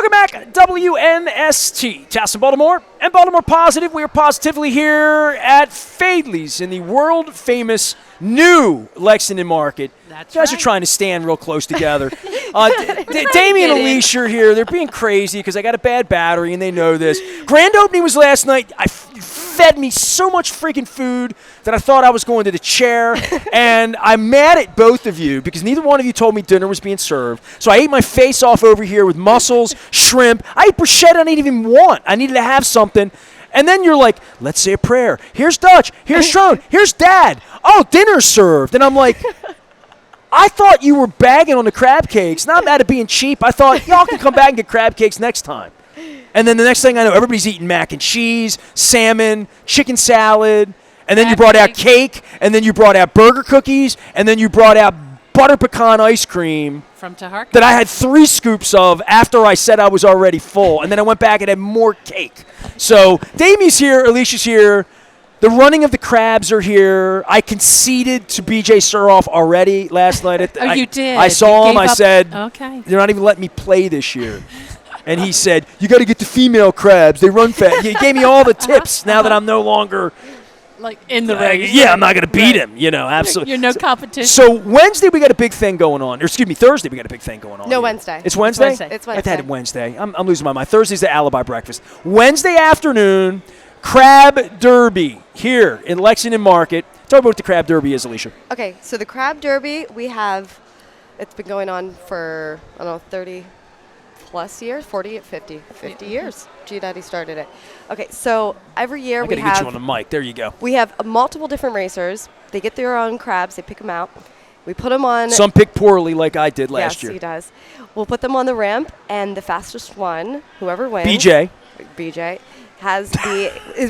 Welcome back, WNST, Towson, Baltimore, and Baltimore Positive. We are positively here at Faidley's in the world-famous new Lexington Market. That's you guys right. are trying to stand real close together. Damien and Alicia are here. They're being crazy because I got a bad battery, and they know this. Grand opening was last night. Fed me so much freaking food that I thought I was going to the chair, and I'm mad at both of you because neither one of you told me dinner was being served. So I ate my face off over here with mussels, shrimp. I ate bruschetta I didn't even want. I needed to have something. And then you're like, let's say a prayer. Here's Dutch. Here's Strone. Here's Dad. Oh, dinner's served. And I'm like, I thought you were bagging on the crab cakes. Not mad at being cheap. I thought y'all can come back and get crab cakes next time. And then the next thing I know, everybody's eating mac and cheese, salmon, chicken salad, and then you brought out cake, and then you brought out burger cookies, and then you brought out butter pecan ice cream From Taharka. that I had 3 scoops of after I said I was already full. And then I went back and had more cake. So Damien's here, Alicia's here. The running of the crabs are here. I conceded to BJ Suroff already last night. You did. I saw him. I said, okay. They're not even letting me play this year. And he said, you got to get the female crabs. They run fast. He gave me all the tips now that I'm no longer Like in the race. Yeah, I'm not going to beat him. You know, absolutely. You're no competition. So Wednesday we got a big thing going on. Or excuse me, Thursday we got a big thing going on. No, here. Wednesday. It's Wednesday? It's Wednesday. It's I Wednesday. had it Wednesday. I'm losing my mind. Thursday's the alibi breakfast. Wednesday afternoon, Crab Derby here in Lexington Market. Talk about what the Crab Derby is, Alicia. Okay, so the Crab Derby, it's been going on for, I don't know, 30 plus years, 40, 50 years. G Daddy started it. Okay, so every year I got to get you on the mic. There you go. we have multiple different racers. They get their own crabs. They pick them out. We put them on. Some pick poorly like I did last yes, year. he does. We'll put them on the ramp, and the fastest one, whoever wins. BJ has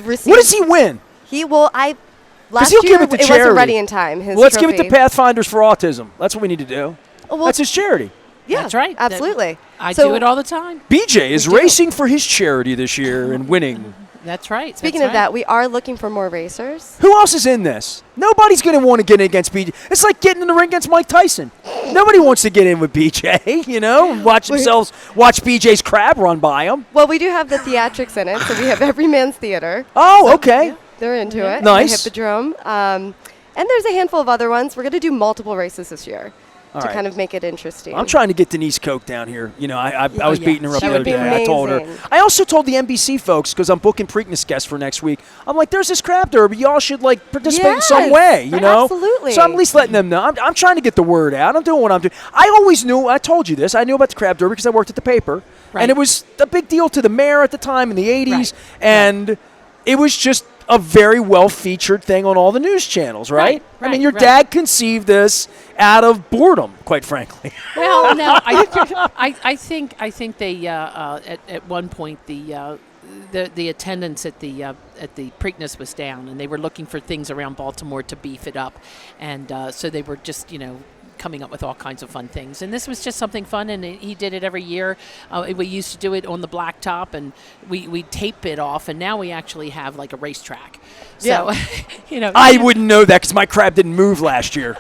received. What does he win? He will. Last he'll year give it to it charity. wasn't ready in time. His Let's give it to trophy. Pathfinders for Autism. That's what we need to do. Well, That's his charity. Yeah, That's right. Absolutely. I So- do it all the time. BJ is do. racing for his charity this year and winning. That's right. Speaking That's of that, we are looking for more racers. Who else is in this? Nobody's going to want to get in against BJ. It's like getting in the ring against Mike Tyson. Nobody wants to get in with BJ, you know, watch BJ's crab run by him. Well, we do have the theatrics in it, so we have Every Man's Theater. Oh, okay. They're into it. Nice. The Hippodrome. And there's a handful of other ones. We're going to do multiple races this year All to right. kind of make it interesting. I'm trying to get Denise Koch down here. You know, I was yeah. beating her up She the would other be day. I told her. amazing. I also told the NBC folks, because I'm booking Preakness guests for next week, I'm like, there's this crab derby. Y'all should, like, participate in some Yes, way, you know? absolutely. So I'm at least letting them know. I'm trying to get the word out. I'm doing what I'm doing. I always knew, I told you this, I knew about the crab derby because I worked at the paper. Right. And it was a big deal to the mayor at the time in the 80s. Right. And it was just a very well-featured thing on all the news channels, right? I mean, your right. dad conceived this out of boredom, quite frankly. Well, no, I think they at one point the attendance at the Preakness was down, and they were looking for things around Baltimore to beef it up, and so they were just coming up with all kinds of fun things. And this was just something fun, and he did it every year. We used to do it on the blacktop, and we tape it off, and now we actually have like a racetrack. So, I wouldn't know that because my crab didn't move last year.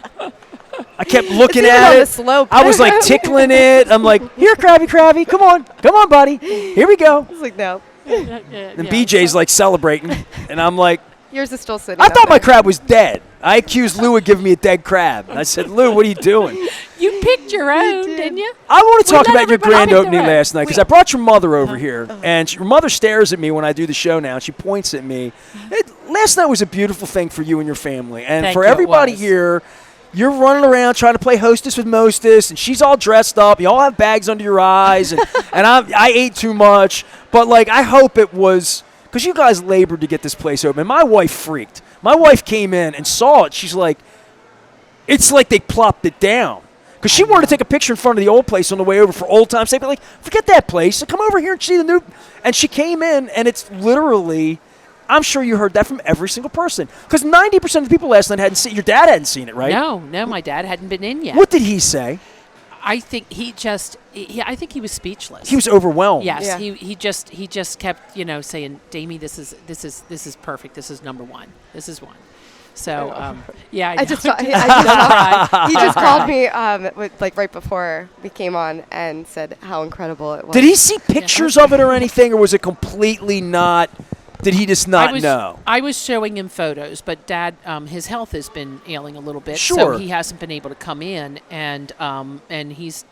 I kept looking It's even at on it. the slope. I was like tickling it. I'm like, here, Krabby, come on, buddy. Here we go. I was like, no. And BJ's like celebrating, and I'm like, Yours is still sitting I up thought my there. crab was dead. I accused Lou of giving me a dead crab. I said, Lou, what are you doing? You picked your own, didn't you? I want to We talk let about your everybody grand pick their opening own. last night because I brought your mother over here, and your mother stares at me when I do the show now, and she points at me. Last night was a beautiful thing for you and your family, and Thank for you, it everybody was. here. You're running around trying to play hostess with mostess, and she's all dressed up. You all have bags under your eyes, and I ate too much. But, like, I hope it was – because you guys labored to get this place open. My wife freaked. My wife came in and saw it. She's like, it's like they plopped it down. Because she wanted to take a picture in front of the old place on the way over for old time's sake. But, like, forget that place. Come over here and see the new – and she came in, and it's literally – I'm sure you heard that from every single person. Because 90% of the people last night hadn't seen it. Your dad hadn't seen it, right? No, my dad hadn't been in yet. What did he say? I think I think he was speechless. He was overwhelmed. Yes, Yeah. he just kept saying, "Damie, this is perfect. This is number one. This is one." So, yeah, I I just, know. he just called me like right before we came on and said how incredible it was. Did he see pictures of it or anything, or was it completely not? Did he just not know? I was showing him photos, but Dad, his health has been ailing a little bit, Sure. so he hasn't been able to come in, and he's.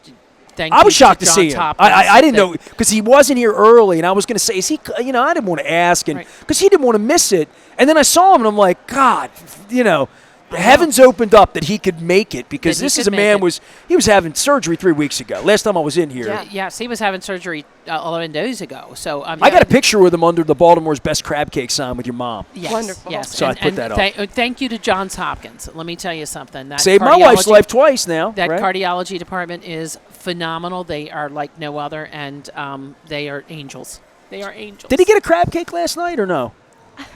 I was shocked to John see him. Hopkins I didn't know because he wasn't here early, and I was going to say, is he? I didn't want to ask, and because he didn't want to miss it. And then I saw him, and I'm like, God, the heavens opened up that he could make it because this is a man he was having surgery 3 weeks ago. Last time I was in here. Yeah. Yes, he was having surgery 11 days ago. So I got a picture with him under the Baltimore's Best Crab Cake sign with your mom. Yes, Wonderful. Yes. So I put that up. Thank you to Johns Hopkins. Let me tell you something. That Saved my wife's life twice now. That right? cardiology department is phenomenal. They are like no other, and they are angels. They are angels. Did he get a crab cake last night or no?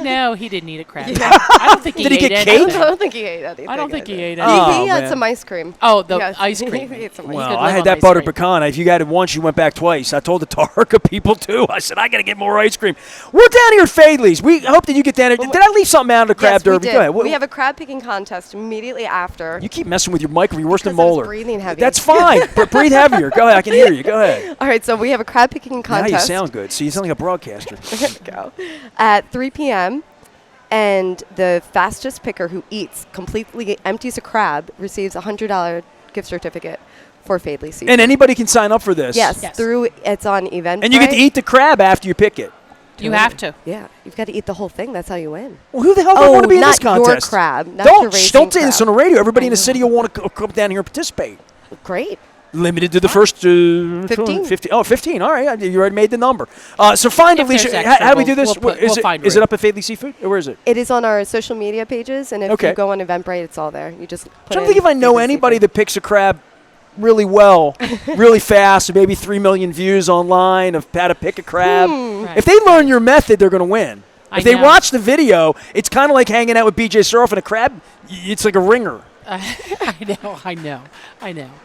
No, he didn't eat a crab. Yeah. I don't think he Did he ate get anything. cake? I don't think he ate anything. I don't think he ate He, anything. Oh, he had man. some ice cream. Oh, the Yes. ice cream. He ate some ice Well, cream. I had that butter pecan. If you got it once, you went back twice. I told the Tarka people too. I said I got to get more ice cream. We're down here at Faidley's. We hope that you get down here. Did I leave something out of the crab Yes, derby? we did. Go ahead. We have a crab picking contest immediately after. You keep messing with your mic. You're worse than Because I was Moeller. breathing heavy. That's fine. But breathe heavier. Go ahead. I can hear you. Go ahead. All right, so we have a crab picking Now contest. you sound good. See, you sound like a broadcaster. There we go. At 3 p.m. And the fastest picker who completely empties a crab receives a $100 gift certificate for Faidley Seafood. And anybody can sign up for this. Yes, Yes. it's on Eventbrite. And you get to eat the crab after you pick it. You have to. Yeah, you've got to eat the whole thing. That's how you win. Well, who the hell would want to be in this not contest? your crab. Not your racing Don't say this on crab. the radio. Everybody in the I city will want to come down here and participate. Great. Limited to the first 15. 15. Oh, 15. All right. You already made the number. So find If there's Alicia. extra, How do we do this? we'll find Is it room. up at Faidley Seafood? Or where is it? It is on our social media pages, and if Okay. you go on Eventbrite, it's all there. You just put I'm trying to think if I know Faidley anybody Seafood. that picks a crab really well, really fast, maybe 3 million views online of how to pick a crab. Right. If they learn your method, they're going to win. I If they know. watch the video, it's kind of like hanging out with BJ Surf and a crab. It's like a ringer. I know.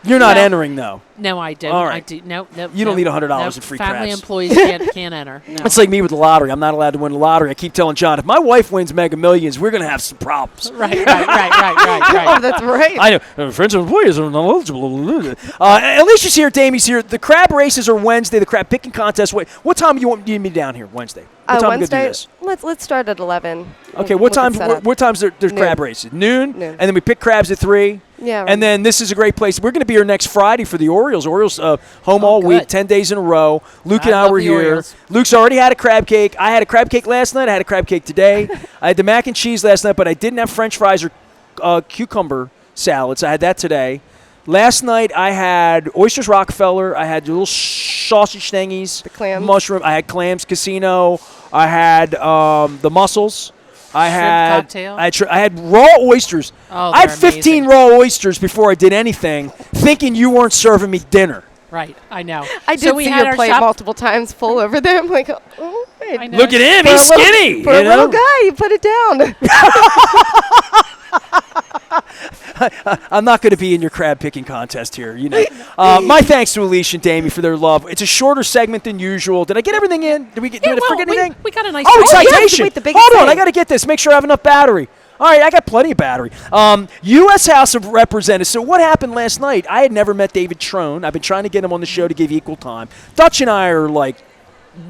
You're not Well, entering, though. No, I don't. All right. I do. No. You don't need $100 in free Family crabs. employees can't enter. No. It's like me with the lottery. I'm not allowed to win the lottery. I keep telling John, if my wife wins Mega Millions, we're going to have some problems. Right. Oh, that's right. I know. Friends and employees are not eligible. Alicia's here. Damie's here. The crab races are Wednesday. The crab picking contest. Wait, what time do you want me down here Wednesday? What time Wednesday. we going to do this? Let's start at 11. Okay, We'll what get time? set up. What times there's Noon. crab races? Noon? Noon. And then we pick crabs at 3. Yeah. And then this is a great place. We're going to be here next Friday for the Orioles. Orioles home all week, good. 10 days in a row. Luke I and I love were the here. Orioles. Luke's already had a crab cake. I had a crab cake last night. I had a crab cake today. I had the mac and cheese last night, but I didn't have French fries or cucumber salads. I had that today. Last night I had oysters Rockefeller. I had the little sausage stengies. The clams. Mushroom. I had clams casino. I had the mussels. I Shrimp had cocktail? I had raw oysters. Oh, I had they're 15 amazing. raw oysters before I did anything, thinking you weren't serving me dinner. Right. I know. I did So we see had your our plate shop- multiple times full over there. I'm like, oh, wait. I know. Look at him, For he's a little- skinny. For you a little know? guy, you put it down. I'm not going to be in your crab picking contest here. You know. My thanks to Alicia and Damie for their love. It's a shorter segment than usual. Did I get everything in? Did we forget anything? We got a nice. Oh, yeah, excitation! wait, the biggest Hold on, thing. I got to get this. Make sure I have enough battery. All right, I got plenty of battery. U.S. House of Representatives. So what happened last night? I had never met David Trone. I've been trying to get him on the show to give equal time. Dutch and I are like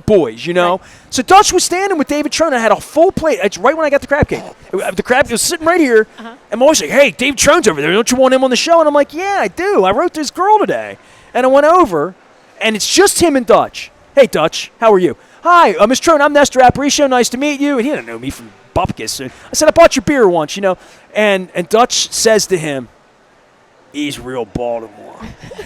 boys, you know. Right. So Dutch was standing with David Trone. I had a full plate. It's right when I got the crab cake. The crab was sitting right here. And I'm always like, hey, David Trone's over there. Don't you want him on the show? And I'm like, yeah, I do. I wrote this girl today. And I went over, and it's just him and Dutch. Hey, Dutch, how are you? Hi, Ms. Trone, I'm Nestor Aparicio. Nice to meet you. And he didn't know me from Bupkis. And I said, I bought your beer once, you know. And Dutch says to him, he's real Baltimore.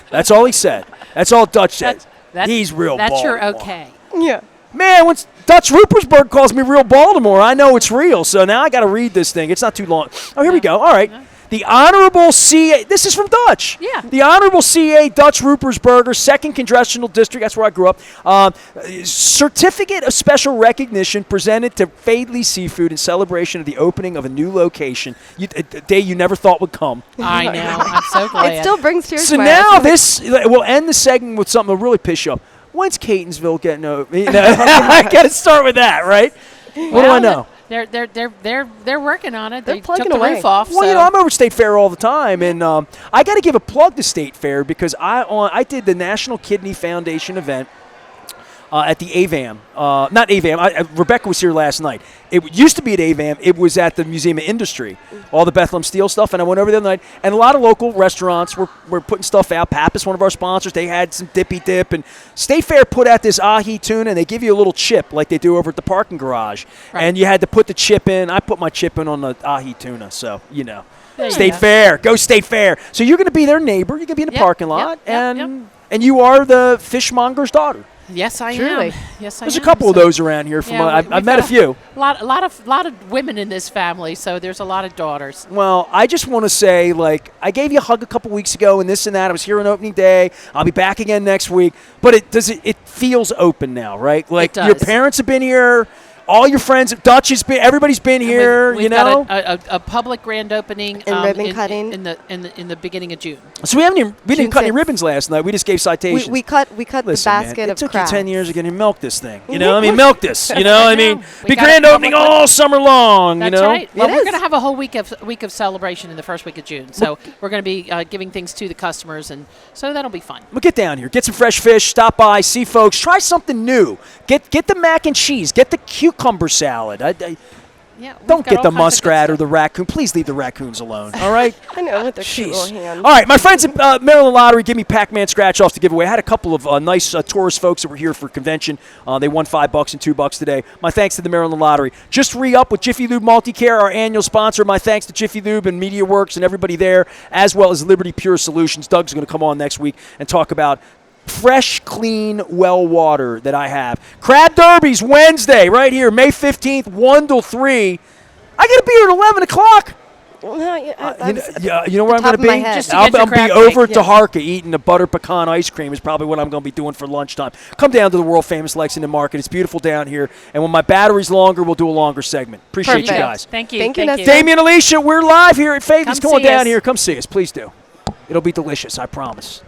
That's all he said. That's all Dutch said. He's real That's Baltimore. your okay. Yeah. Man, when Dutch Rupersberg calls me real Baltimore, I know it's real. So now I got to read this thing. It's not too long. Oh, here we go. All right. The Honorable C.A. This is from Dutch. Yeah. The Honorable C.A. Dutch Rupersberger, 2nd Congressional District. That's where I grew up. Certificate of Special Recognition presented to Faidley Seafood in celebration of the opening of a new location. A day you never thought would come. I know. I'm so glad. It still brings tears So to my now eyes. we'll end the segment with something that'll really piss you off. When's Catonsville getting over? You know, I got to start with that, right? What do I know? They're working on it. They're They took plugging the away. roof off. Well, so. I'm over State Fair all the time, and I got to give a plug to State Fair because I did the National Kidney Foundation event at the AVAM. Not AVAM. Rebecca was here last night. It used to be at AVAM. It was at the Museum of Industry, all the Bethlehem Steel stuff, and I went over there the other night, and a lot of local restaurants were putting stuff out. Pappas, one of our sponsors, they had some Dippy Dip, and State Fair put out this ahi tuna, and they give you a little chip like they do over at the parking garage, Right. and you had to put the chip in. I put my chip in on the ahi tuna, so, There you State go. Fair. Go State Fair. So you're going to be their neighbor. You're going to be in the Yep, parking yep, lot, yep, and you are the fishmonger's daughter. Yes, I Truly. am. Yes, I There's am. a couple of So- those around here. From Yeah, I've we've met a got few. lot of women in this family, so there's a lot of daughters. Well, I just want to say, like, I gave you a hug a couple weeks ago, and this and that. I was here on opening day. I'll be back again next week. But it feels open now, right? Like It your does. parents have been here. All your friends, Dutch has been. Everybody's been here. We've you know. got a public grand opening And ribbon cutting. in the beginning of June. So we didn't June cut any 6th. ribbons last night. We just gave citations. We cut Listen, the basket man, of it took crafts. you 10 years to get him milk this thing. You know, I mean, milk this. You know, I mean, We be got a grand opening public- all summer long. That's you know, right. Well, It we're is. going to have a whole week of celebration in the first week of June. So we're going to be giving things to the customers, and so that'll be fun. Well, get down here, get some fresh fish, stop by, see folks, try something new. Get the mac and cheese, get the cucumber salad. Yeah. we've Don't got get all the kinds of good muskrat or stuff. the raccoon. Please leave the raccoons alone. All right. I know, with their cute Jeez. little hands. All right, my friends at Maryland Lottery give me Pac-Man scratch-offs to give away. I had a couple of nice tourist folks that were here for convention. They won $5 and $2 today. My thanks to the Maryland Lottery. Just re-up with Jiffy Lube Multicare, our annual sponsor. My thanks to Jiffy Lube and MediaWorks and everybody there, as well as Liberty Pure Solutions. Doug's going to come on next week and talk about fresh, clean well water that I have. Crab Derby's Wednesday right here, May 15th, 1 till 3. I got to be here at 11 o'clock. Well, no, You know where I'm top going to of my be? head. Just to I'll get your be crab over cake, at yeah. Taharka eating a butter pecan ice cream is probably what I'm going to be doing for lunchtime. Come down to the world-famous Lexington Market. It's beautiful down here. And when my battery's longer, we'll do a longer segment. Appreciate you Perfect. guys. Thank you. Thank you, Nestor. Damien, Alicia, we're live here at Faidley's. Come Come on see down us. here. Come see us. Please do. It'll be delicious, I promise.